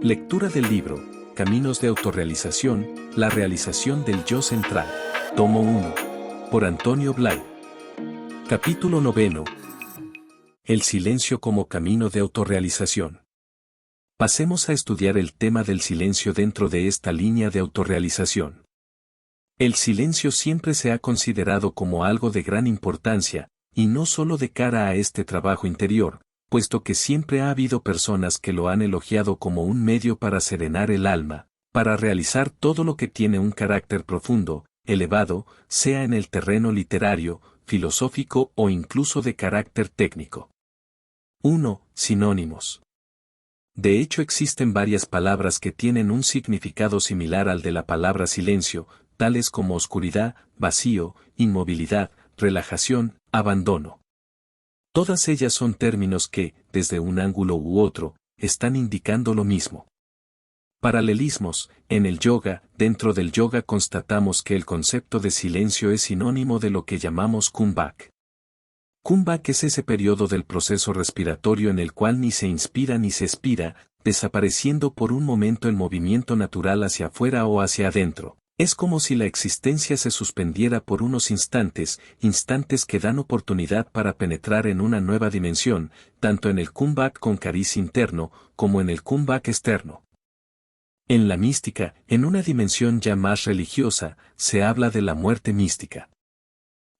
Lectura del libro, Caminos de autorrealización, la realización del yo central. Tomo 1. Por Antonio Blay. Capítulo 9. El silencio como camino de autorrealización. Pasemos a estudiar el tema del silencio dentro de esta línea de autorrealización. El silencio siempre se ha considerado como algo de gran importancia, y no solo de cara a este trabajo interior, puesto que siempre ha habido personas que lo han elogiado como un medio para serenar el alma, para realizar todo lo que tiene un carácter profundo, elevado, sea en el terreno literario, filosófico o incluso de carácter técnico. 1. Sinónimos. De hecho existen varias palabras que tienen un significado similar al de la palabra silencio, tales como oscuridad, vacío, inmovilidad, relajación, abandono. Todas ellas son términos que, desde un ángulo u otro, están indicando lo mismo. Paralelismos. En el yoga, dentro del yoga constatamos que el concepto de silencio es sinónimo de lo que llamamos kumbhak. Kumbhak es ese periodo del proceso respiratorio en el cual ni se inspira ni se expira, desapareciendo por un momento el movimiento natural hacia afuera o hacia adentro. Es como si la existencia se suspendiera por unos instantes, instantes que dan oportunidad para penetrar en una nueva dimensión, tanto en el kumbhak con cariz interno, como en el kumbhak externo. En la mística, en una dimensión ya más religiosa, se habla de la muerte mística.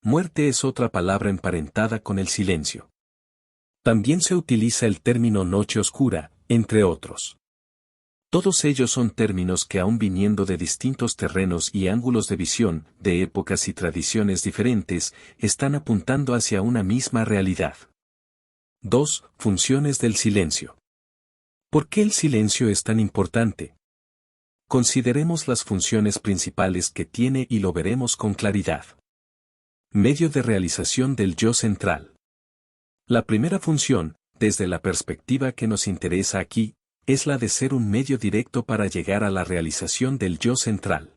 Muerte es otra palabra emparentada con el silencio. También se utiliza el término noche oscura, entre otros. Todos ellos son términos que aun viniendo de distintos terrenos y ángulos de visión, de épocas y tradiciones diferentes, están apuntando hacia una misma realidad. 2. Funciones del silencio. ¿Por qué el silencio es tan importante? Consideremos las funciones principales que tiene y lo veremos con claridad. Medio de realización del yo central. La primera función, desde la perspectiva que nos interesa aquí, es la de ser un medio directo para llegar a la realización del yo central.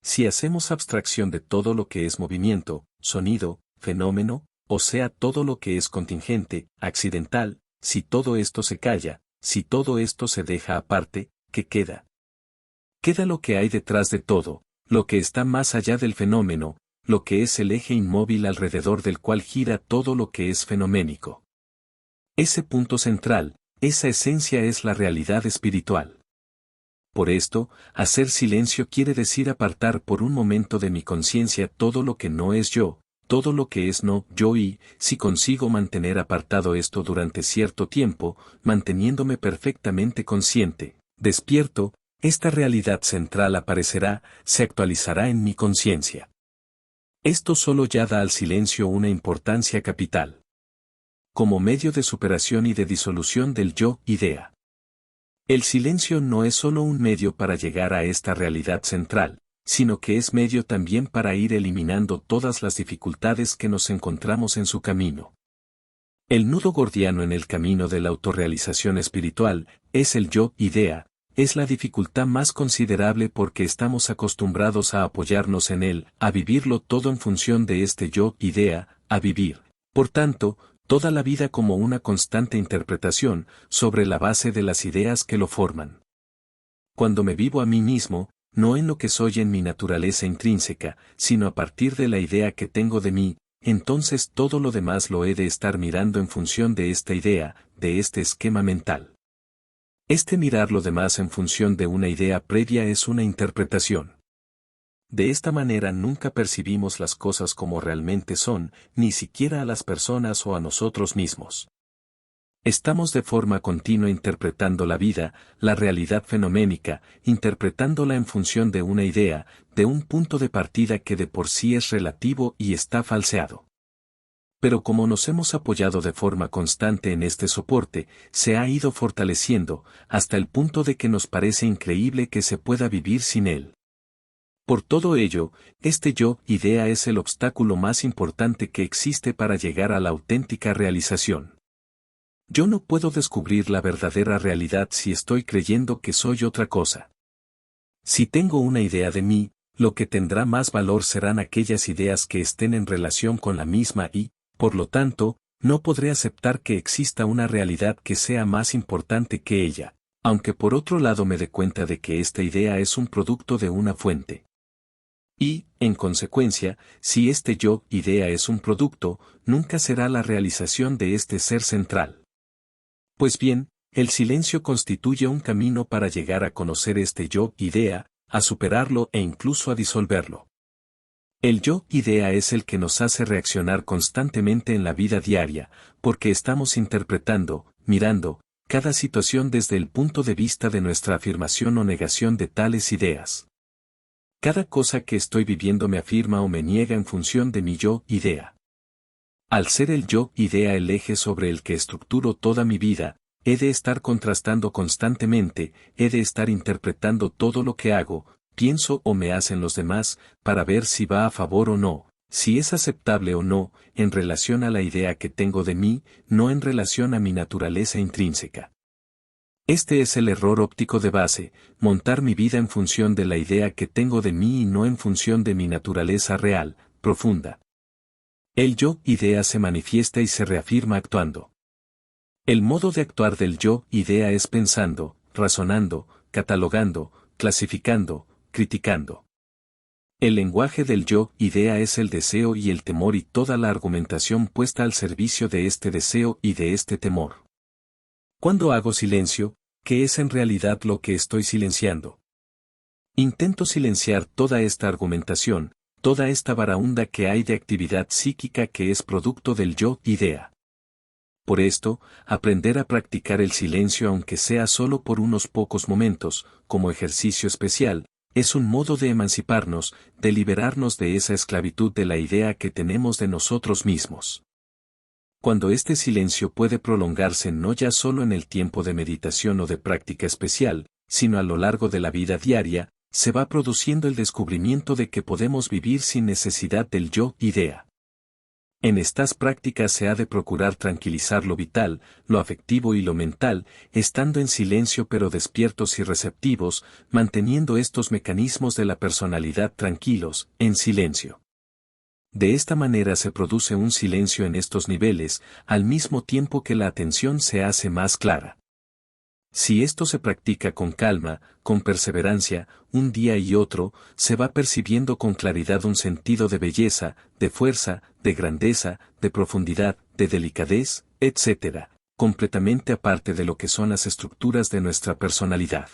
Si hacemos abstracción de todo lo que es movimiento, sonido, fenómeno, o sea todo lo que es contingente, accidental, si todo esto se calla, si todo esto se deja aparte, ¿qué queda? Queda lo que hay detrás de todo, lo que está más allá del fenómeno, lo que es el eje inmóvil alrededor del cual gira todo lo que es fenoménico. Ese punto central, esa esencia es la realidad espiritual. Por esto, hacer silencio quiere decir apartar por un momento de mi conciencia todo lo que no es yo, todo lo que es no yo y, si consigo mantener apartado esto durante cierto tiempo, manteniéndome perfectamente consciente, despierto, esta realidad central aparecerá, se actualizará en mi conciencia. Esto solo ya da al silencio una importancia capital. Como medio de superación y de disolución del yo-idea. El silencio no es solo un medio para llegar a esta realidad central, sino que es medio también para ir eliminando todas las dificultades que nos encontramos en su camino. El nudo gordiano en el camino de la autorrealización espiritual es el yo-idea, es la dificultad más considerable porque estamos acostumbrados a apoyarnos en él, a vivirlo todo en función de este yo-idea, a vivir. Por tanto, toda la vida como una constante interpretación, sobre la base de las ideas que lo forman. Cuando me vivo a mí mismo, no en lo que soy en mi naturaleza intrínseca, sino a partir de la idea que tengo de mí, entonces todo lo demás lo he de estar mirando en función de esta idea, de este esquema mental. Este mirar lo demás en función de una idea previa es una interpretación. De esta manera nunca percibimos las cosas como realmente son, ni siquiera a las personas o a nosotros mismos. Estamos de forma continua interpretando la vida, la realidad fenoménica, interpretándola en función de una idea, de un punto de partida que de por sí es relativo y está falseado. Pero como nos hemos apoyado de forma constante en este soporte, se ha ido fortaleciendo, hasta el punto de que nos parece increíble que se pueda vivir sin él. Por todo ello, este yo-idea es el obstáculo más importante que existe para llegar a la auténtica realización. Yo no puedo descubrir la verdadera realidad si estoy creyendo que soy otra cosa. Si tengo una idea de mí, lo que tendrá más valor serán aquellas ideas que estén en relación con la misma y, por lo tanto, no podré aceptar que exista una realidad que sea más importante que ella. Aunque por otro lado me dé cuenta de que esta idea es un producto de una fuente. Y, en consecuencia, si este yo, idea es un producto, nunca será la realización de este ser central. Pues bien, el silencio constituye un camino para llegar a conocer este yo, idea, a superarlo e incluso a disolverlo. El yo, idea es el que nos hace reaccionar constantemente en la vida diaria, porque estamos interpretando, mirando, cada situación desde el punto de vista de nuestra afirmación o negación de tales ideas. Cada cosa que estoy viviendo me afirma o me niega en función de mi yo, idea. Al ser el yo, idea el eje sobre el que estructuro toda mi vida, he de estar contrastando constantemente, he de estar interpretando todo lo que hago, pienso o me hacen los demás, para ver si va a favor o no, si es aceptable o no, en relación a la idea que tengo de mí, no en relación a mi naturaleza intrínseca. Este es el error óptico de base, montar mi vida en función de la idea que tengo de mí y no en función de mi naturaleza real, profunda. El yo, idea se manifiesta y se reafirma actuando. El modo de actuar del yo, idea es pensando, razonando, catalogando, clasificando, criticando. El lenguaje del yo, idea es el deseo y el temor y toda la argumentación puesta al servicio de este deseo y de este temor. Cuando hago silencio, ¿qué es en realidad lo que estoy silenciando? Intento silenciar toda esta argumentación, toda esta baraúnda que hay de actividad psíquica que es producto del yo, idea. Por esto, aprender a practicar el silencio aunque sea solo por unos pocos momentos, como ejercicio especial, es un modo de emanciparnos, de liberarnos de esa esclavitud de la idea que tenemos de nosotros mismos. Cuando este silencio puede prolongarse no ya solo en el tiempo de meditación o de práctica especial, sino a lo largo de la vida diaria, se va produciendo el descubrimiento de que podemos vivir sin necesidad del yo, idea. En estas prácticas se ha de procurar tranquilizar lo vital, lo afectivo y lo mental, estando en silencio pero despiertos y receptivos, manteniendo estos mecanismos de la personalidad tranquilos, en silencio. De esta manera se produce un silencio en estos niveles, al mismo tiempo que la atención se hace más clara. Si esto se practica con calma, con perseverancia, un día y otro, se va percibiendo con claridad un sentido de belleza, de fuerza, de grandeza, de profundidad, de delicadez, etc., completamente aparte de lo que son las estructuras de nuestra personalidad.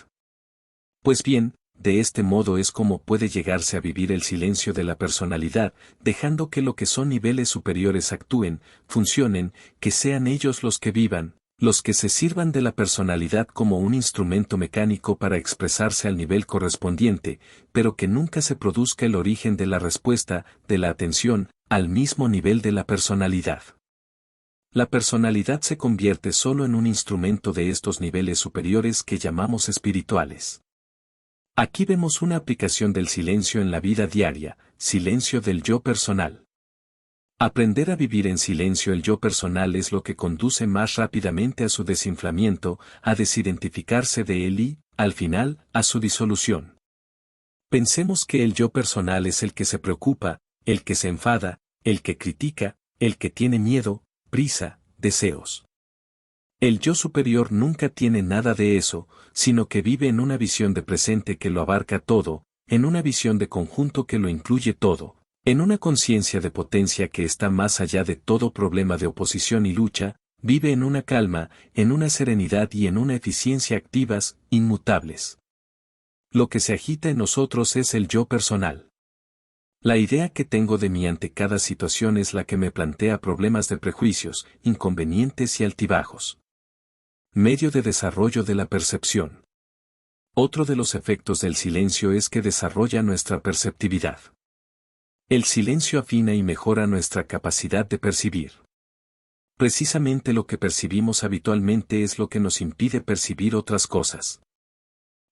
Pues bien, de este modo es como puede llegarse a vivir el silencio de la personalidad, dejando que lo que son niveles superiores actúen, funcionen, que sean ellos los que vivan, los que se sirvan de la personalidad como un instrumento mecánico para expresarse al nivel correspondiente, pero que nunca se produzca el origen de la respuesta, de la atención, al mismo nivel de la personalidad. La personalidad se convierte solo en un instrumento de estos niveles superiores que llamamos espirituales. Aquí vemos una aplicación del silencio en la vida diaria, silencio del yo personal. Aprender a vivir en silencio el yo personal es lo que conduce más rápidamente a su desinflamiento, a desidentificarse de él y, al final, a su disolución. Pensemos que el yo personal es el que se preocupa, el que se enfada, el que critica, el que tiene miedo, prisa, deseos. El yo superior nunca tiene nada de eso, sino que vive en una visión de presente que lo abarca todo, en una visión de conjunto que lo incluye todo, en una conciencia de potencia que está más allá de todo problema de oposición y lucha, vive en una calma, en una serenidad y en una eficiencia activas, inmutables. Lo que se agita en nosotros es el yo personal. La idea que tengo de mí ante cada situación es la que me plantea problemas de prejuicios, inconvenientes y altibajos. Medio de desarrollo de la percepción. Otro de los efectos del silencio es que desarrolla nuestra perceptividad. El silencio afina y mejora nuestra capacidad de percibir. Precisamente lo que percibimos habitualmente es lo que nos impide percibir otras cosas.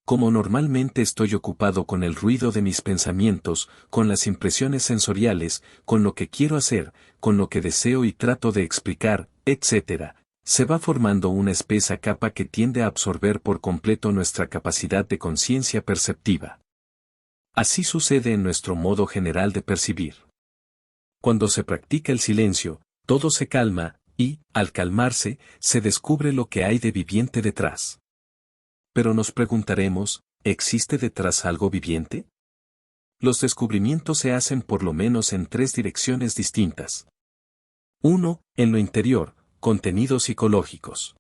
Como normalmente estoy ocupado con el ruido de mis pensamientos, con las impresiones sensoriales, con lo que quiero hacer, con lo que deseo y trato de explicar, etc., se va formando una espesa capa que tiende a absorber por completo nuestra capacidad de conciencia perceptiva. Así sucede en nuestro modo general de percibir. Cuando se practica el silencio, todo se calma, y, al calmarse, se descubre lo que hay de viviente detrás. Pero nos preguntaremos, ¿existe detrás algo viviente? Los descubrimientos se hacen por lo menos en 3 direcciones distintas. 1. En lo interior, contenidos psicológicos.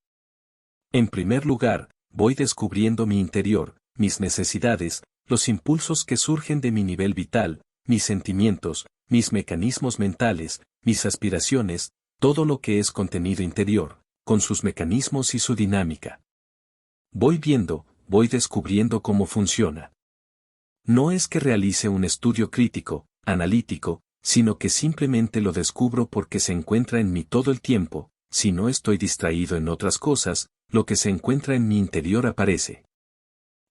En primer lugar, voy descubriendo mi interior, mis necesidades, los impulsos que surgen de mi nivel vital, mis sentimientos, mis mecanismos mentales, mis aspiraciones, todo lo que es contenido interior, con sus mecanismos y su dinámica. Voy viendo, voy descubriendo cómo funciona. No es que realice un estudio crítico, analítico, sino que simplemente lo descubro porque se encuentra en mí todo el tiempo. Si no estoy distraído en otras cosas, lo que se encuentra en mi interior aparece.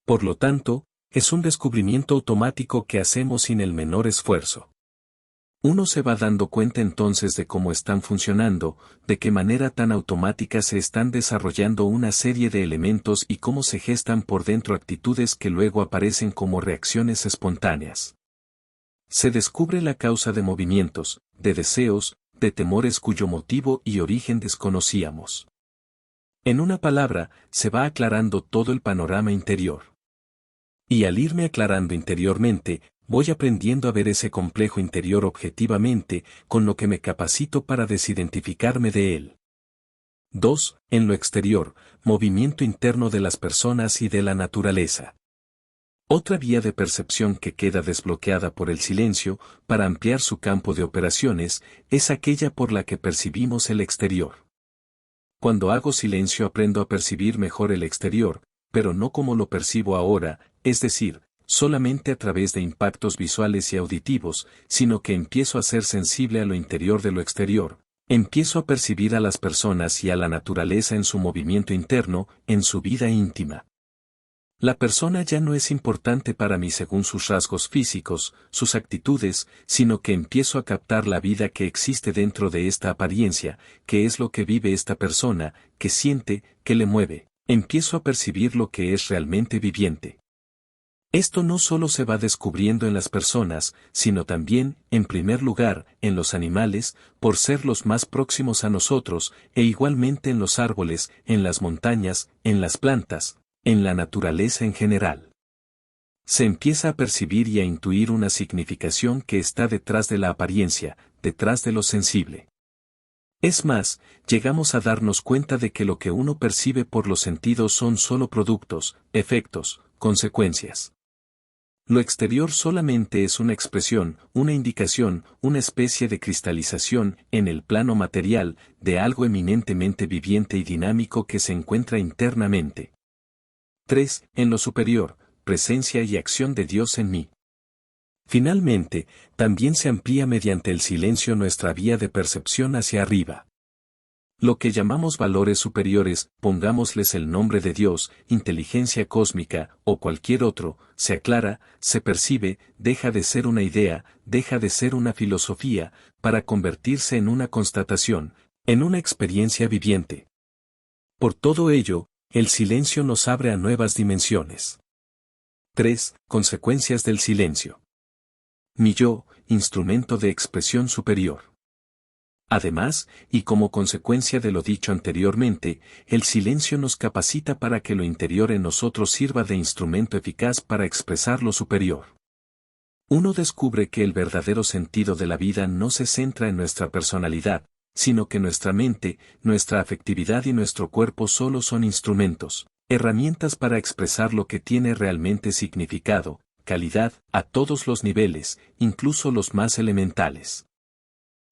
Por lo tanto, es un descubrimiento automático que hacemos sin el menor esfuerzo. Uno se va dando cuenta entonces de cómo están funcionando, de qué manera tan automática se están desarrollando una serie de elementos y cómo se gestan por dentro actitudes que luego aparecen como reacciones espontáneas. Se descubre la causa de movimientos, de deseos, de temores cuyo motivo y origen desconocíamos. En una palabra, se va aclarando todo el panorama interior. Y al irme aclarando interiormente, voy aprendiendo a ver ese complejo interior objetivamente, con lo que me capacito para desidentificarme de él. 2. En lo exterior, movimiento interno de las personas y de la naturaleza. Otra vía de percepción que queda desbloqueada por el silencio, para ampliar su campo de operaciones, es aquella por la que percibimos el exterior. Cuando hago silencio aprendo a percibir mejor el exterior, pero no como lo percibo ahora, es decir, solamente a través de impactos visuales y auditivos, sino que empiezo a ser sensible a lo interior de lo exterior, empiezo a percibir a las personas y a la naturaleza en su movimiento interno, en su vida íntima. La persona ya no es importante para mí según sus rasgos físicos, sus actitudes, sino que empiezo a captar la vida que existe dentro de esta apariencia, que es lo que vive esta persona, que siente, que le mueve. Empiezo a percibir lo que es realmente viviente. Esto no solo se va descubriendo en las personas, sino también, en primer lugar, en los animales, por ser los más próximos a nosotros, e igualmente en los árboles, en las montañas, en las plantas, en la naturaleza en general. Se empieza a percibir y a intuir una significación que está detrás de la apariencia, detrás de lo sensible. Es más, llegamos a darnos cuenta de que lo que uno percibe por los sentidos son solo productos, efectos, consecuencias. Lo exterior solamente es una expresión, una indicación, una especie de cristalización, en el plano material, de algo eminentemente viviente y dinámico que se encuentra internamente. 3. En lo superior, presencia y acción de Dios en mí. Finalmente, también se amplía mediante el silencio nuestra vía de percepción hacia arriba. Lo que llamamos valores superiores, pongámosles el nombre de Dios, inteligencia cósmica, o cualquier otro, se aclara, se percibe, deja de ser una idea, deja de ser una filosofía, para convertirse en una constatación, en una experiencia viviente. Por todo ello, el silencio nos abre a nuevas dimensiones. 3. Consecuencias del silencio. Mi yo, instrumento de expresión superior. Además, y como consecuencia de lo dicho anteriormente, el silencio nos capacita para que lo interior en nosotros sirva de instrumento eficaz para expresar lo superior. Uno descubre que el verdadero sentido de la vida no se centra en nuestra personalidad, sino que nuestra mente, nuestra afectividad y nuestro cuerpo solo son instrumentos, herramientas para expresar lo que tiene realmente significado, calidad, a todos los niveles, incluso los más elementales.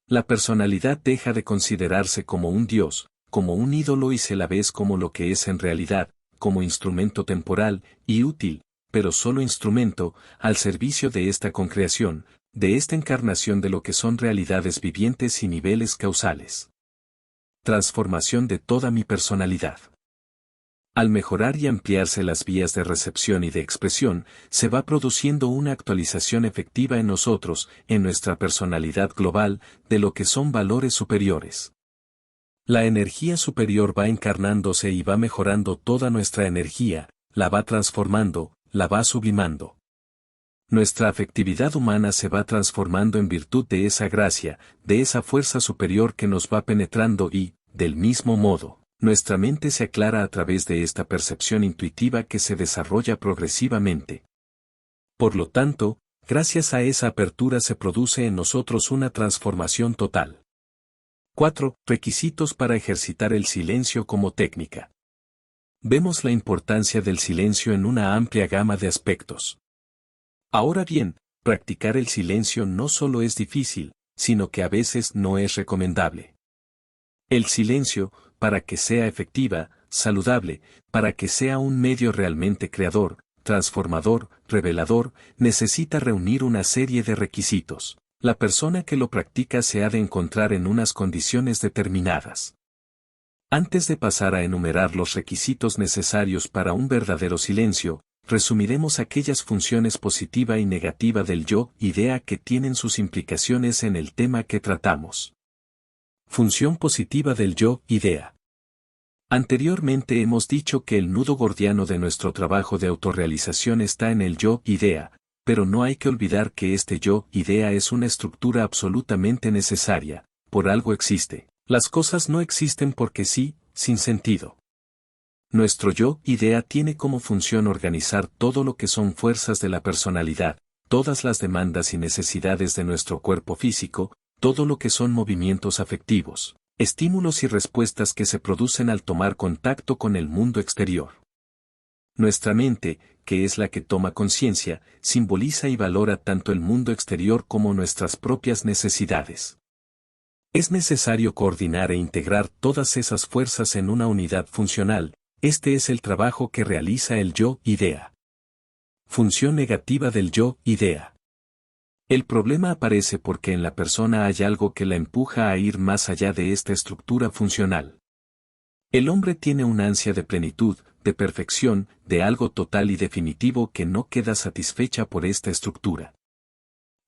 La personalidad deja de considerarse como un dios, como un ídolo y se la ves como lo que es en realidad, como instrumento temporal y útil, pero solo instrumento, al servicio de esta concreación, de esta encarnación de lo que son realidades vivientes y niveles causales. Transformación de toda mi personalidad. Al mejorar y ampliarse las vías de recepción y de expresión, se va produciendo una actualización efectiva en nosotros, en nuestra personalidad global, de lo que son valores superiores. La energía superior va encarnándose y va mejorando toda nuestra energía, la va transformando, la va sublimando. Nuestra afectividad humana se va transformando en virtud de esa gracia, de esa fuerza superior que nos va penetrando y, del mismo modo, Nuestra mente se aclara a través de esta percepción intuitiva que se desarrolla progresivamente. Por lo tanto, gracias a esa apertura se produce en nosotros una transformación total. 4. Requisitos para ejercitar el silencio como técnica. Vemos la importancia del silencio en una amplia gama de aspectos. Ahora bien, practicar el silencio no solo es difícil, sino que a veces no es recomendable. El silencio, para que sea efectiva, saludable, para que sea un medio realmente creador, transformador, revelador, necesita reunir una serie de requisitos. La persona que lo practica se ha de encontrar en unas condiciones determinadas. Antes de pasar a enumerar los requisitos necesarios para un verdadero silencio, resumiremos aquellas funciones positiva y negativa del yo, idea que tienen sus implicaciones en el tema que tratamos. Función positiva del yo, idea. Anteriormente hemos dicho que el nudo gordiano de nuestro trabajo de autorrealización está en el yo, idea, pero no hay que olvidar que este yo, idea es una estructura absolutamente necesaria, por algo existe. Las cosas no existen porque sí, sin sentido. Nuestro yo, idea tiene como función organizar todo lo que son fuerzas de la personalidad, todas las demandas y necesidades de nuestro cuerpo físico, todo lo que son movimientos afectivos, estímulos y respuestas que se producen al tomar contacto con el mundo exterior. Nuestra mente, que es la que toma conciencia, simboliza y valora tanto el mundo exterior como nuestras propias necesidades. Es necesario coordinar e integrar todas esas fuerzas en una unidad funcional. Este es el trabajo que realiza el yo, idea. Función negativa del yo, idea. El problema aparece porque en la persona hay algo que la empuja a ir más allá de esta estructura funcional. El hombre tiene una ansia de plenitud, de perfección, de algo total y definitivo que no queda satisfecha por esta estructura.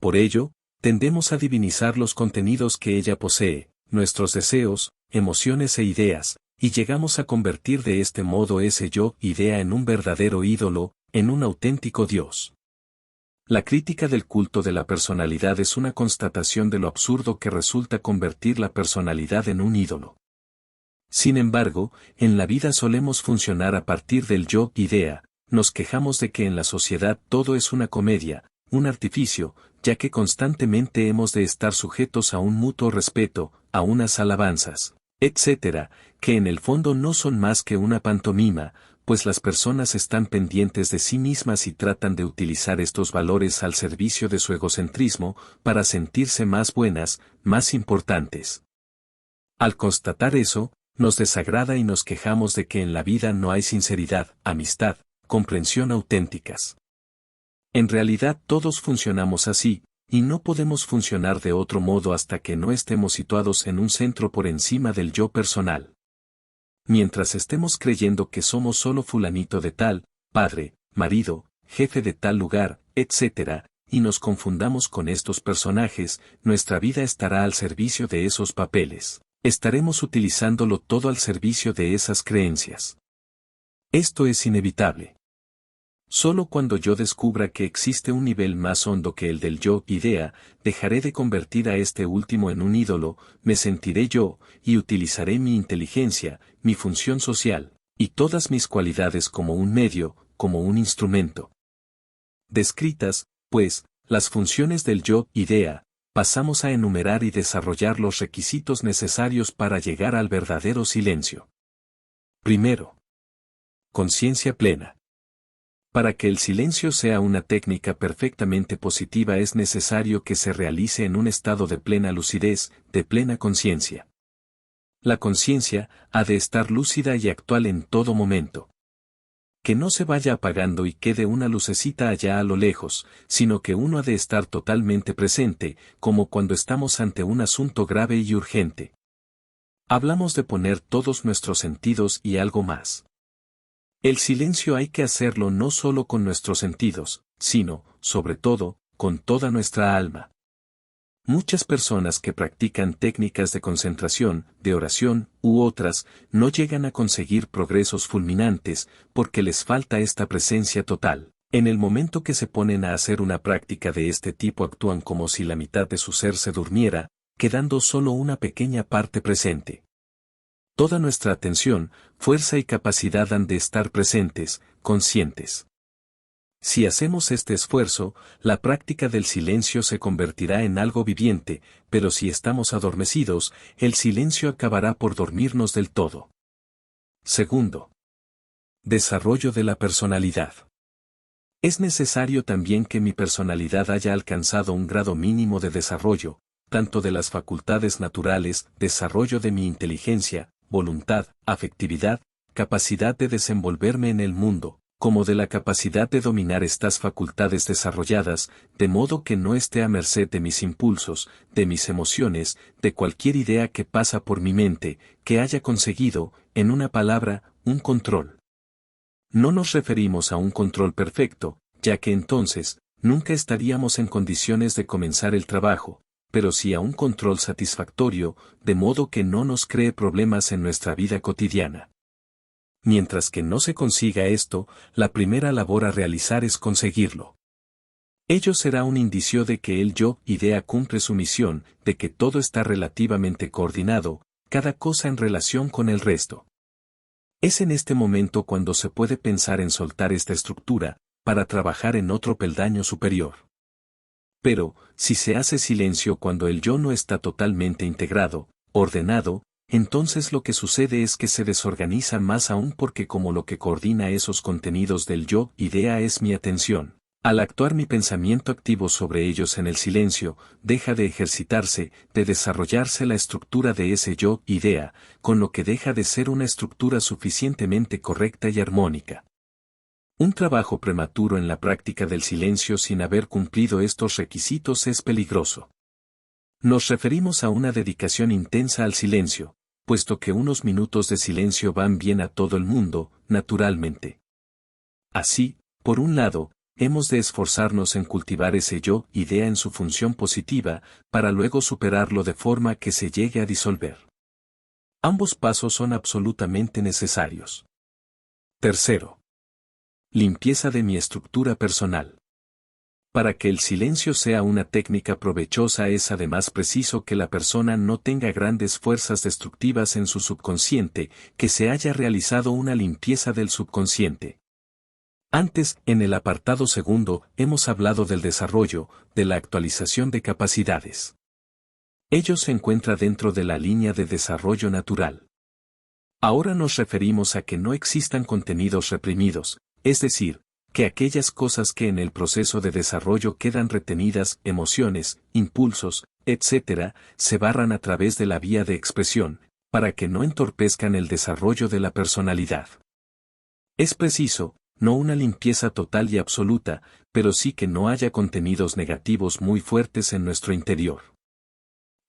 Por ello, tendemos a divinizar los contenidos que ella posee, nuestros deseos, emociones e ideas, y llegamos a convertir de este modo ese yo, idea en un verdadero ídolo, en un auténtico Dios. La crítica del culto de la personalidad es una constatación de lo absurdo que resulta convertir la personalidad en un ídolo. Sin embargo, en la vida solemos funcionar a partir del yo, idea, nos quejamos de que en la sociedad todo es una comedia, un artificio, ya que constantemente hemos de estar sujetos a un mutuo respeto, a unas alabanzas, etc., que en el fondo no son más que una pantomima, pues las personas están pendientes de sí mismas y tratan de utilizar estos valores al servicio de su egocentrismo, para sentirse más buenas, más importantes. Al constatar eso, nos desagrada y nos quejamos de que en la vida no hay sinceridad, amistad, comprensión auténticas. En realidad todos funcionamos así, y no podemos funcionar de otro modo hasta que no estemos situados en un centro por encima del yo personal. Mientras estemos creyendo que somos solo fulanito de tal, padre, marido, jefe de tal lugar, etc., y nos confundamos con estos personajes, nuestra vida estará al servicio de esos papeles. Estaremos utilizándolo todo al servicio de esas creencias. Esto es inevitable. Solo cuando yo descubra que existe un nivel más hondo que el del yo, idea, dejaré de convertir a este último en un ídolo, me sentiré yo, y utilizaré mi inteligencia, mi función social, y todas mis cualidades como un medio, como un instrumento. Descritas, pues, las funciones del yo, idea, pasamos a enumerar y desarrollar los requisitos necesarios para llegar al verdadero silencio. Primero, conciencia plena. Para que el silencio sea una técnica perfectamente positiva es necesario que se realice en un estado de plena lucidez, de plena conciencia. La conciencia ha de estar lúcida y actual en todo momento. Que no se vaya apagando y quede una lucecita allá a lo lejos, sino que uno ha de estar totalmente presente, como cuando estamos ante un asunto grave y urgente. Hablamos de poner todos nuestros sentidos y algo más. El silencio hay que hacerlo no solo con nuestros sentidos, sino, sobre todo, con toda nuestra alma. Muchas personas que practican técnicas de concentración, de oración, u otras, no llegan a conseguir progresos fulminantes, porque les falta esta presencia total. En el momento que se ponen a hacer una práctica de este tipo actúan como si la mitad de su ser se durmiera, quedando solo una pequeña parte presente. Toda nuestra atención, fuerza y capacidad han de estar presentes, conscientes. Si hacemos este esfuerzo, la práctica del silencio se convertirá en algo viviente, pero si estamos adormecidos, el silencio acabará por dormirnos del todo. Segundo. Desarrollo de la personalidad. Es necesario también que mi personalidad haya alcanzado un grado mínimo de desarrollo, tanto de las facultades naturales, desarrollo de mi inteligencia, voluntad, afectividad, capacidad de desenvolverme en el mundo, como de la capacidad de dominar estas facultades desarrolladas, de modo que no esté a merced de mis impulsos, de mis emociones, de cualquier idea que pasa por mi mente, que haya conseguido, en una palabra, un control. No nos referimos a un control perfecto, ya que entonces, nunca estaríamos en condiciones de comenzar el trabajo, pero sí a un control satisfactorio, de modo que no nos cree problemas en nuestra vida cotidiana. Mientras que no se consiga esto, la primera labor a realizar es conseguirlo. Ello será un indicio de que el yo-idea cumple su misión, de que todo está relativamente coordinado, cada cosa en relación con el resto. Es en este momento cuando se puede pensar en soltar esta estructura, para trabajar en otro peldaño superior. Pero, si se hace silencio cuando el yo no está totalmente integrado, ordenado, entonces lo que sucede es que se desorganiza más aún porque como lo que coordina esos contenidos del yo-idea es mi atención. Al actuar mi pensamiento activo sobre ellos en el silencio, deja de ejercitarse, de desarrollarse la estructura de ese yo-idea, con lo que deja de ser una estructura suficientemente correcta y armónica. Un trabajo prematuro en la práctica del silencio sin haber cumplido estos requisitos es peligroso. Nos referimos a una dedicación intensa al silencio, puesto que unos minutos de silencio van bien a todo el mundo, naturalmente. Así, por un lado, hemos de esforzarnos en cultivar ese yo-idea en su función positiva, para luego superarlo de forma que se llegue a disolver. Ambos pasos son absolutamente necesarios. Tercero. Limpieza de mi estructura personal. Para que el silencio sea una técnica provechosa es además preciso que la persona no tenga grandes fuerzas destructivas en su subconsciente, que se haya realizado una limpieza del subconsciente. Antes, en el apartado segundo, hemos hablado del desarrollo, de la actualización de capacidades. Ello se encuentra dentro de la línea de desarrollo natural. Ahora nos referimos a que no existan contenidos reprimidos, es decir, que aquellas cosas que en el proceso de desarrollo quedan retenidas, emociones, impulsos, etc., se barran a través de la vía de expresión, para que no entorpezcan el desarrollo de la personalidad. Es preciso, no una limpieza total y absoluta, pero sí que no haya contenidos negativos muy fuertes en nuestro interior.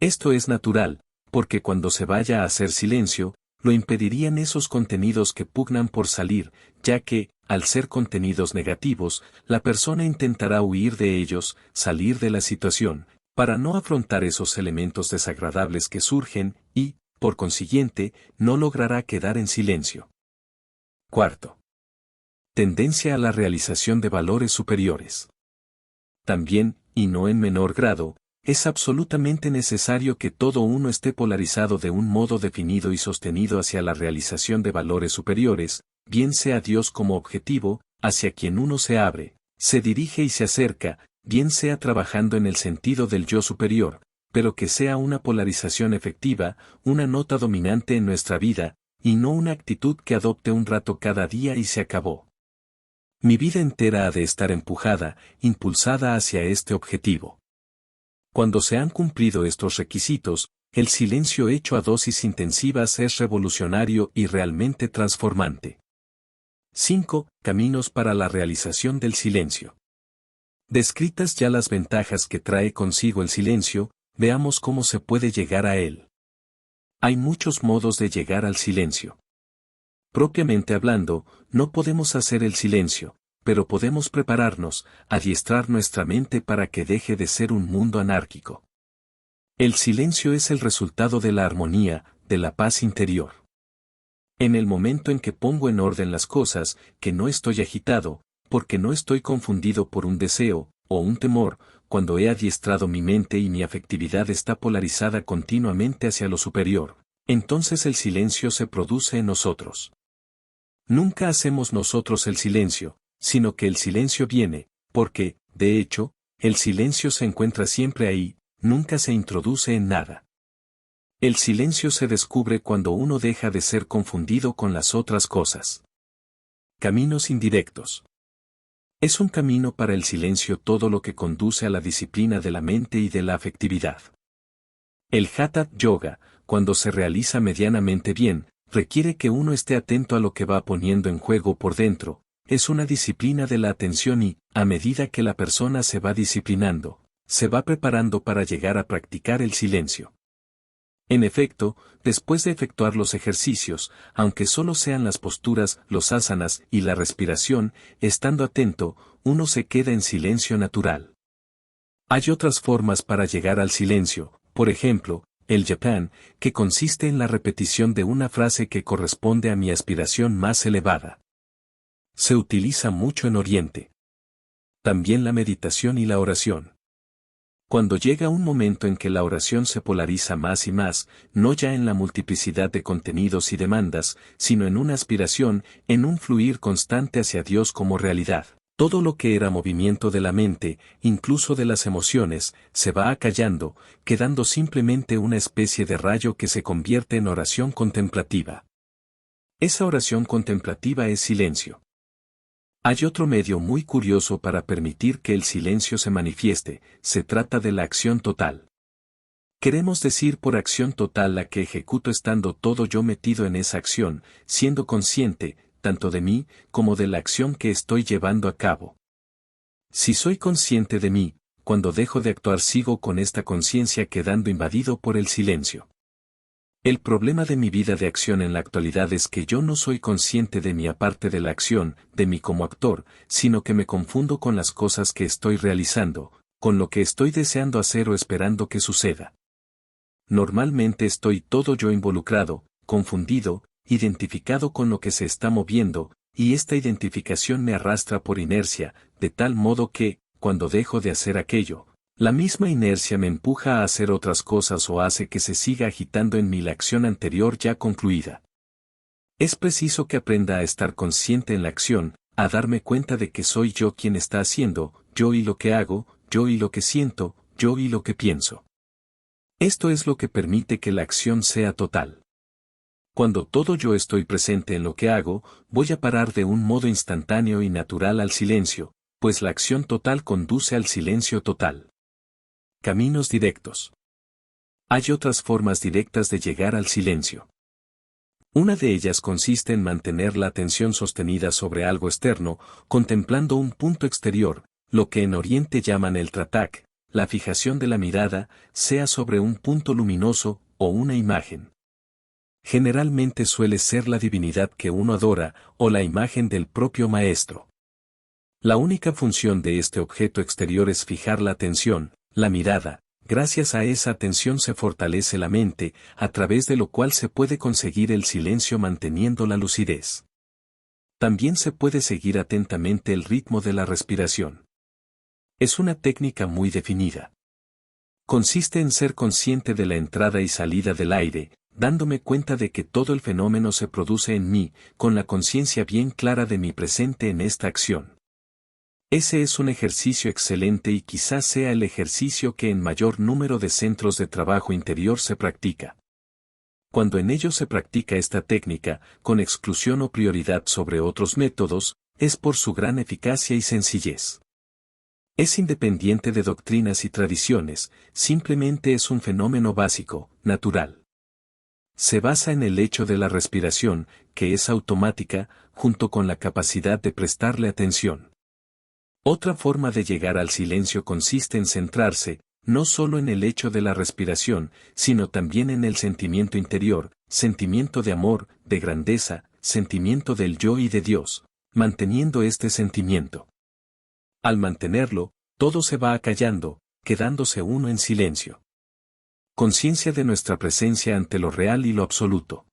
Esto es natural, porque cuando se vaya a hacer silencio, lo impedirían esos contenidos que pugnan por salir, ya que, al ser contenidos negativos, la persona intentará huir de ellos, salir de la situación, para no afrontar esos elementos desagradables que surgen, y, por consiguiente, no logrará quedar en silencio. Cuarto. Tendencia a la realización de valores superiores. También, y no en menor grado, es absolutamente necesario que todo uno esté polarizado de un modo definido y sostenido hacia la realización de valores superiores, bien sea Dios como objetivo, hacia quien uno se abre, se dirige y se acerca, bien sea trabajando en el sentido del yo superior, pero que sea una polarización efectiva, una nota dominante en nuestra vida, y no una actitud que adopte un rato cada día y se acabó. Mi vida entera ha de estar empujada, impulsada hacia este objetivo. Cuando se han cumplido estos requisitos, el silencio hecho a dosis intensivas es revolucionario y realmente transformante. 5. Caminos para la realización del silencio. Descritas ya las ventajas que trae consigo el silencio, veamos cómo se puede llegar a él. Hay muchos modos de llegar al silencio. Propiamente hablando, no podemos hacer el silencio, pero podemos prepararnos, adiestrar nuestra mente para que deje de ser un mundo anárquico. El silencio es el resultado de la armonía, de la paz interior. En el momento en que pongo en orden las cosas, que no estoy agitado, porque no estoy confundido por un deseo, o un temor, cuando he adiestrado mi mente y mi afectividad está polarizada continuamente hacia lo superior, Entonces el silencio se produce en nosotros. Nunca hacemos nosotros el silencio, sino que el silencio viene, porque, de hecho, el silencio se encuentra siempre ahí, nunca se introduce en nada. El silencio se descubre cuando uno deja de ser confundido con las otras cosas. Caminos indirectos. Es un camino para el silencio todo lo que conduce a la disciplina de la mente y de la afectividad. El Hatha Yoga, cuando se realiza medianamente bien, requiere que uno esté atento a lo que va poniendo en juego por dentro, es una disciplina de la atención y, a medida que la persona se va disciplinando, se va preparando para llegar a practicar el silencio. En efecto, después de efectuar los ejercicios, aunque solo sean las posturas, los asanas y la respiración, estando atento, uno se queda en silencio natural. Hay otras formas para llegar al silencio, por ejemplo, el Japan, que consiste en la repetición de una frase que corresponde a mi aspiración más elevada. Se utiliza mucho en Oriente. También la meditación y la oración. Cuando llega un momento en que la oración se polariza más y más, no ya en la multiplicidad de contenidos y demandas, sino en una aspiración, en un fluir constante hacia Dios como realidad, todo lo que era movimiento de la mente, incluso de las emociones, se va acallando, quedando simplemente una especie de rayo que se convierte en oración contemplativa. Esa oración contemplativa es silencio. Hay otro medio muy curioso para permitir que el silencio se manifieste, se trata de la acción total. Queremos decir por acción total la que ejecuto estando todo yo metido en esa acción, siendo consciente, tanto de mí, como de la acción que estoy llevando a cabo. Si soy consciente de mí, cuando dejo de actuar sigo con esta conciencia quedando invadido por el silencio. El problema de mi vida de acción en la actualidad es que yo no soy consciente de mí aparte de la acción, de mí como actor, sino que me confundo con las cosas que estoy realizando, con lo que estoy deseando hacer o esperando que suceda. Normalmente estoy todo yo involucrado, confundido, identificado con lo que se está moviendo, y esta identificación me arrastra por inercia, de tal modo que, cuando dejo de hacer aquello, la misma inercia me empuja a hacer otras cosas o hace que se siga agitando en mí la acción anterior ya concluida. Es preciso que aprenda a estar consciente en la acción, a darme cuenta de que soy yo quien está haciendo, yo y lo que hago, yo y lo que siento, yo y lo que pienso. Esto es lo que permite que la acción sea total. Cuando todo yo estoy presente en lo que hago, voy a parar de un modo instantáneo y natural al silencio, pues la acción total conduce al silencio total. Caminos directos. Hay otras formas directas de llegar al silencio. Una de ellas consiste en mantener la atención sostenida sobre algo externo, contemplando un punto exterior, lo que en Oriente llaman el tratak, la fijación de la mirada, sea sobre un punto luminoso o una imagen. Generalmente suele ser la divinidad que uno adora o la imagen del propio maestro. La única función de este objeto exterior es fijar la atención, la mirada. Gracias a esa atención se fortalece la mente, a través de lo cual se puede conseguir el silencio manteniendo la lucidez. También se puede seguir atentamente el ritmo de la respiración. Es una técnica muy definida. Consiste en ser consciente de la entrada y salida del aire, dándome cuenta de que todo el fenómeno se produce en mí, con la conciencia bien clara de mi presente en esta acción. Ese es un ejercicio excelente y quizás sea el ejercicio que en mayor número de centros de trabajo interior se practica. Cuando en ello se practica esta técnica, con exclusión o prioridad sobre otros métodos, es por su gran eficacia y sencillez. Es independiente de doctrinas y tradiciones, simplemente es un fenómeno básico, natural. Se basa en el hecho de la respiración, que es automática, junto con la capacidad de prestarle atención. Otra forma de llegar al silencio consiste en centrarse, no solo en el hecho de la respiración, sino también en el sentimiento interior, sentimiento de amor, de grandeza, sentimiento del yo y de Dios, manteniendo este sentimiento. Al mantenerlo, todo se va acallando, quedándose uno en silencio. Conciencia de nuestra presencia ante lo real y lo absoluto.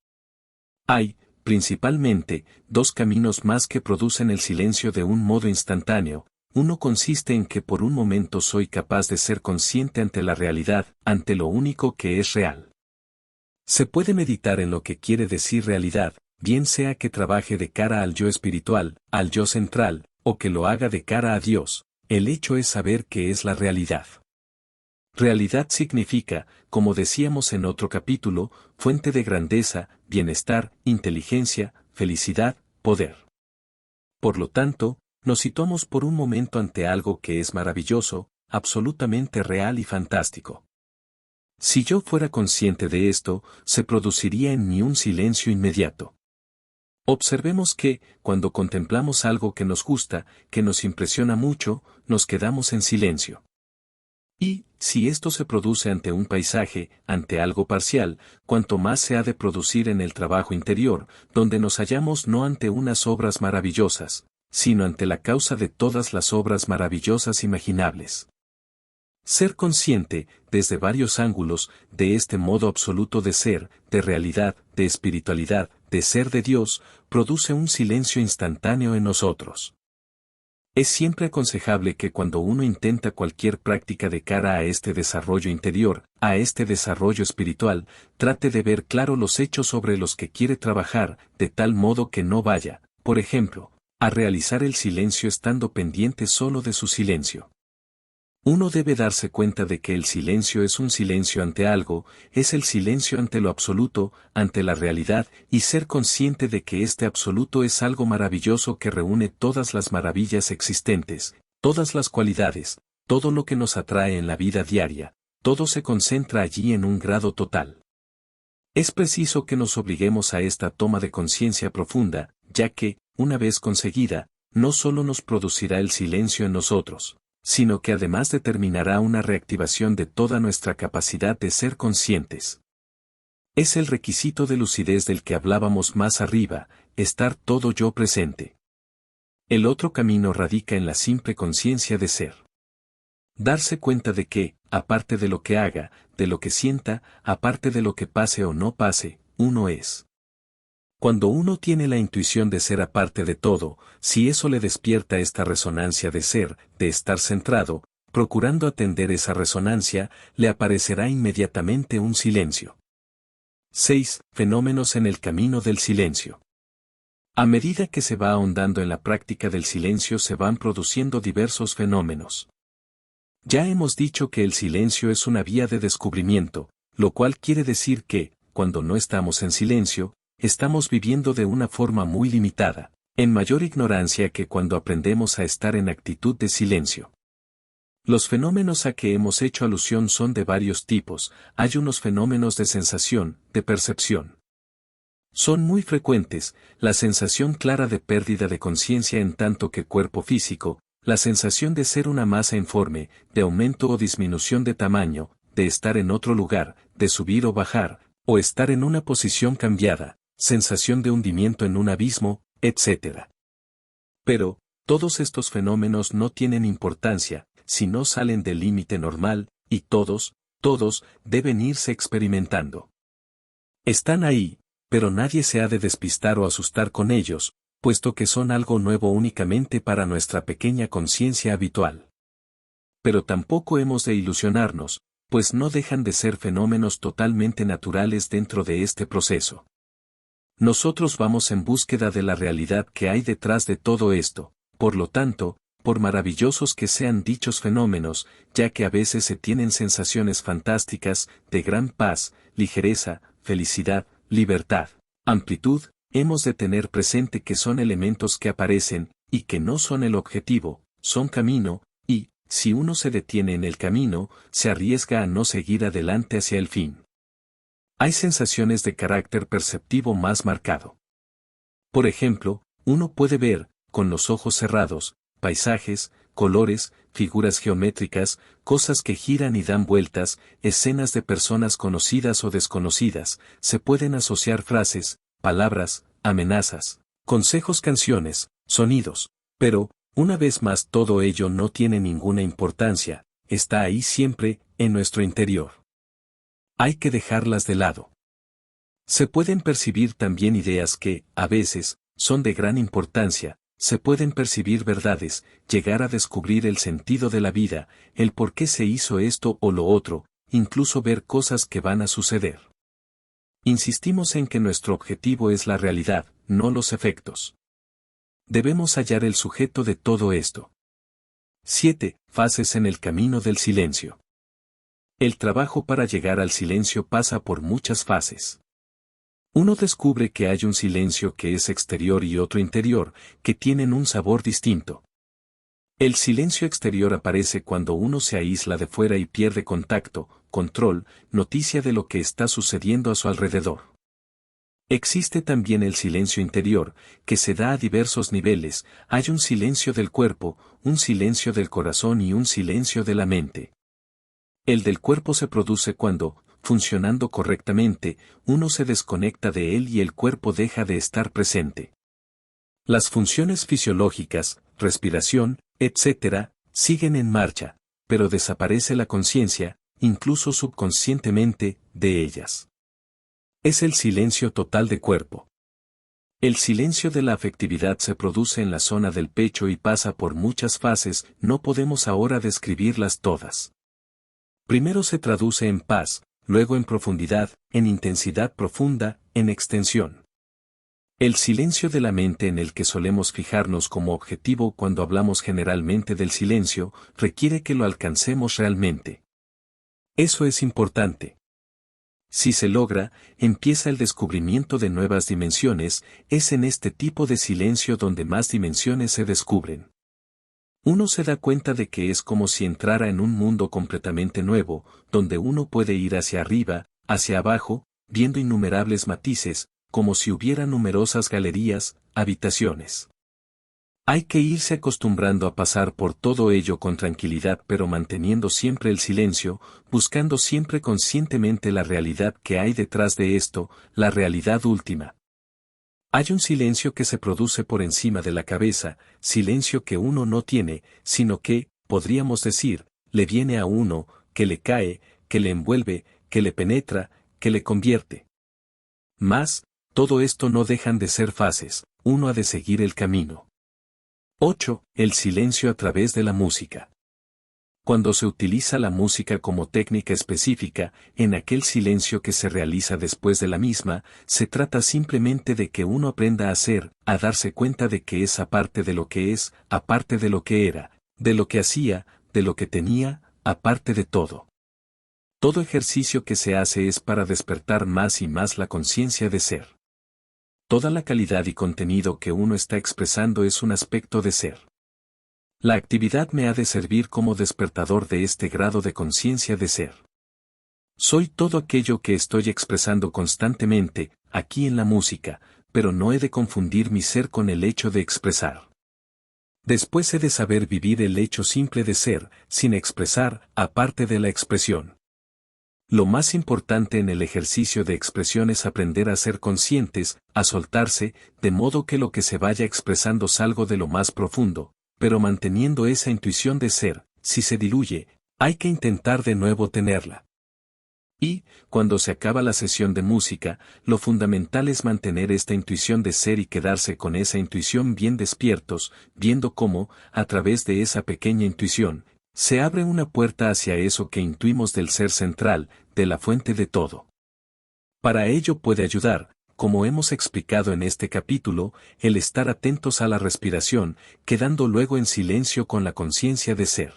Hay, principalmente, dos caminos más que producen el silencio de un modo instantáneo. Uno consiste en que por un momento soy capaz de ser consciente ante la realidad, ante lo único que es real. Se puede meditar en lo que quiere decir realidad, bien sea que trabaje de cara al yo espiritual, al yo central, o que lo haga de cara a Dios. El hecho es saber qué es la realidad. Realidad significa, como decíamos en otro capítulo, fuente de grandeza, bienestar, inteligencia, felicidad, poder. Por lo tanto, nos situamos por un momento ante algo que es maravilloso, absolutamente real y fantástico. Si yo fuera consciente de esto, se produciría en mí un silencio inmediato. Observemos que, cuando contemplamos algo que nos gusta, que nos impresiona mucho, nos quedamos en silencio. Y, si esto se produce ante un paisaje, ante algo parcial, cuanto más se ha de producir en el trabajo interior, donde nos hallamos no ante unas obras maravillosas, sino ante la causa de todas las obras maravillosas imaginables. Ser consciente, desde varios ángulos, de este modo absoluto de ser, de realidad, de espiritualidad, de ser de Dios, produce un silencio instantáneo en nosotros. Es siempre aconsejable que cuando uno intenta cualquier práctica de cara a este desarrollo interior, a este desarrollo espiritual, trate de ver claro los hechos sobre los que quiere trabajar, de tal modo que no vaya, por ejemplo, a realizar el silencio estando pendiente solo de su silencio. Uno debe darse cuenta de que el silencio es un silencio ante algo, es el silencio ante lo absoluto, ante la realidad, y ser consciente de que este absoluto es algo maravilloso que reúne todas las maravillas existentes, todas las cualidades, todo lo que nos atrae en la vida diaria, todo se concentra allí en un grado total. Es preciso que nos obliguemos a esta toma de conciencia profunda, ya que, una vez conseguida, no solo nos producirá el silencio en nosotros, sino que además determinará una reactivación de toda nuestra capacidad de ser conscientes. Es el requisito de lucidez del que hablábamos más arriba, estar todo yo presente. El otro camino radica en la simple conciencia de ser. Darse cuenta de que, aparte de lo que haga, de lo que sienta, aparte de lo que pase o no pase, uno es. Cuando uno tiene la intuición de ser aparte de todo, si eso le despierta esta resonancia de ser, de estar centrado, procurando atender esa resonancia, le aparecerá inmediatamente un silencio. 6. Fenómenos en el camino del silencio. A medida que se va ahondando en la práctica del silencio se van produciendo diversos fenómenos. Ya hemos dicho que el silencio es una vía de descubrimiento, lo cual quiere decir que, cuando no estamos en silencio, estamos viviendo de una forma muy limitada, en mayor ignorancia que cuando aprendemos a estar en actitud de silencio. Los fenómenos a que hemos hecho alusión son de varios tipos, hay unos fenómenos de sensación, de percepción. Son muy frecuentes, la sensación clara de pérdida de conciencia en tanto que cuerpo físico, la sensación de ser una masa informe, de aumento o disminución de tamaño, de estar en otro lugar, de subir o bajar, o estar en una posición cambiada, sensación de hundimiento en un abismo, etc. Pero, todos estos fenómenos no tienen importancia, si no salen del límite normal, y todos, deben irse experimentando. Están ahí, pero nadie se ha de despistar o asustar con ellos, puesto que son algo nuevo únicamente para nuestra pequeña conciencia habitual. Pero tampoco hemos de ilusionarnos, pues no dejan de ser fenómenos totalmente naturales dentro de este proceso. Nosotros vamos en búsqueda de la realidad que hay detrás de todo esto, por lo tanto, por maravillosos que sean dichos fenómenos, ya que a veces se tienen sensaciones fantásticas, de gran paz, ligereza, felicidad, libertad, amplitud, hemos de tener presente que son elementos que aparecen, y que no son el objetivo, son camino, y, si uno se detiene en el camino, se arriesga a no seguir adelante hacia el fin. Hay sensaciones de carácter perceptivo más marcado. Por ejemplo, uno puede ver, con los ojos cerrados, paisajes, colores, figuras geométricas, cosas que giran y dan vueltas, escenas de personas conocidas o desconocidas, se pueden asociar frases, palabras, amenazas, consejos, canciones, sonidos, pero, una vez más todo ello no tiene ninguna importancia, está ahí siempre, en nuestro interior. Hay que dejarlas de lado. Se pueden percibir también ideas que, a veces, son de gran importancia, se pueden percibir verdades, llegar a descubrir el sentido de la vida, el por qué se hizo esto o lo otro, incluso ver cosas que van a suceder. Insistimos en que nuestro objetivo es la realidad, no los efectos. Debemos hallar el sujeto de todo esto. 7. Fases en el camino del silencio. El trabajo para llegar al silencio pasa por muchas fases. Uno descubre que hay un silencio que es exterior y otro interior, que tienen un sabor distinto. El silencio exterior aparece cuando uno se aísla de fuera y pierde contacto, control, noticia de lo que está sucediendo a su alrededor. Existe también el silencio interior, que se da a diversos niveles. Hay un silencio del cuerpo, un silencio del corazón y un silencio de la mente. El del cuerpo se produce cuando, funcionando correctamente, uno se desconecta de él y el cuerpo deja de estar presente. Las funciones fisiológicas, respiración, etc., siguen en marcha, pero desaparece la conciencia, incluso subconscientemente, de ellas. Es el silencio total de cuerpo. El silencio de la afectividad se produce en la zona del pecho y pasa por muchas fases, no podemos ahora describirlas todas. Primero se traduce en paz, luego en profundidad, en intensidad profunda, en extensión. El silencio de la mente en el que solemos fijarnos como objetivo cuando hablamos generalmente del silencio, requiere que lo alcancemos realmente. Eso es importante. Si se logra, empieza el descubrimiento de nuevas dimensiones, es en este tipo de silencio donde más dimensiones se descubren. Uno se da cuenta de que es como si entrara en un mundo completamente nuevo, donde uno puede ir hacia arriba, hacia abajo, viendo innumerables matices, como si hubiera numerosas galerías, habitaciones. Hay que irse acostumbrando a pasar por todo ello con tranquilidad pero manteniendo siempre el silencio, buscando siempre conscientemente la realidad que hay detrás de esto, la realidad última. Hay un silencio que se produce por encima de la cabeza, silencio que uno no tiene, sino que, podríamos decir, le viene a uno, que le cae, que le envuelve, que le penetra, que le convierte. Mas, todo esto no dejan de ser fases, uno ha de seguir el camino. 8. El silencio a través de la música. Cuando se utiliza la música como técnica específica, en aquel silencio que se realiza después de la misma, se trata simplemente de que uno aprenda a ser, a darse cuenta de que es aparte de lo que es, aparte de lo que era, de lo que hacía, de lo que tenía, aparte de todo. Todo ejercicio que se hace es para despertar más y más la conciencia de ser. Toda la calidad y contenido que uno está expresando es un aspecto de ser. La actividad me ha de servir como despertador de este grado de conciencia de ser. Soy todo aquello que estoy expresando constantemente, aquí en la música, pero no he de confundir mi ser con el hecho de expresar. Después he de saber vivir el hecho simple de ser, sin expresar, aparte de la expresión. Lo más importante en el ejercicio de expresión es aprender a ser conscientes, a soltarse, de modo que lo que se vaya expresando salga de lo más profundo, pero manteniendo esa intuición de ser. Si se diluye, hay que intentar de nuevo tenerla. Y, cuando se acaba la sesión de música, lo fundamental es mantener esta intuición de ser y quedarse con esa intuición bien despiertos, viendo cómo, a través de esa pequeña intuición, se abre una puerta hacia eso que intuimos del ser central, de la fuente de todo. Para ello puede ayudar, como hemos explicado en este capítulo, el estar atentos a la respiración, quedando luego en silencio con la conciencia de ser.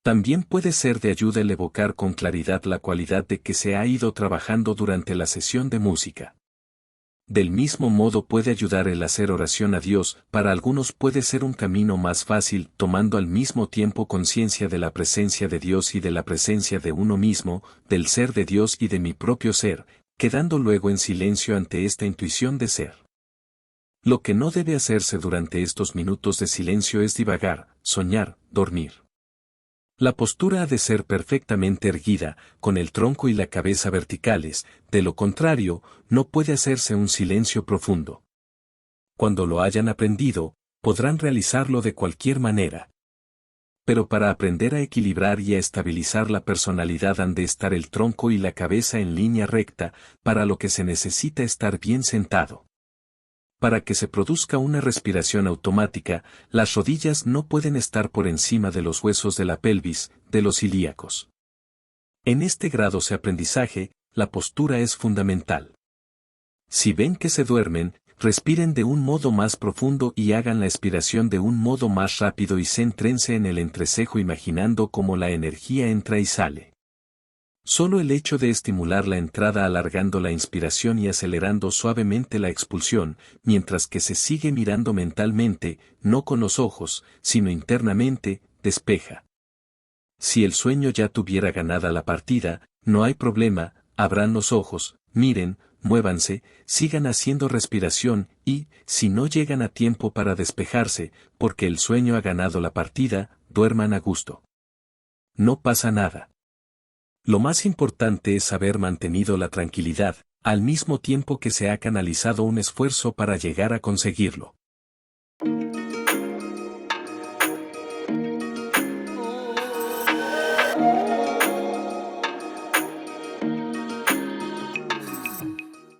También puede ser de ayuda el evocar con claridad la cualidad de que se ha ido trabajando durante la sesión de música. Del mismo modo puede ayudar el hacer oración a Dios, para algunos puede ser un camino más fácil, tomando al mismo tiempo conciencia de la presencia de Dios y de la presencia de uno mismo, del ser de Dios y de mi propio ser, quedando luego en silencio ante esta intuición de ser. Lo que no debe hacerse durante estos minutos de silencio es divagar, soñar, dormir. La postura ha de ser perfectamente erguida, con el tronco y la cabeza verticales, de lo contrario, no puede hacerse un silencio profundo. Cuando lo hayan aprendido, podrán realizarlo de cualquier manera. Pero para aprender a equilibrar y a estabilizar la personalidad han de estar el tronco y la cabeza en línea recta, para lo que se necesita estar bien sentado. Para que se produzca una respiración automática, las rodillas no pueden estar por encima de los huesos de la pelvis, de los ilíacos. En este grado de aprendizaje, la postura es fundamental. Si ven que se duermen, respiren de un modo más profundo y hagan la expiración de un modo más rápido y céntrense en el entrecejo imaginando cómo la energía entra y sale. Solo el hecho de estimular la entrada alargando la inspiración y acelerando suavemente la expulsión, mientras que se sigue mirando mentalmente, no con los ojos, sino internamente, despeja. Si el sueño ya tuviera ganada la partida, no hay problema, abran los ojos, miren, muévanse, sigan haciendo respiración y, si no llegan a tiempo para despejarse, porque el sueño ha ganado la partida, duerman a gusto. No pasa nada. Lo más importante es haber mantenido la tranquilidad, al mismo tiempo que se ha canalizado un esfuerzo para llegar a conseguirlo.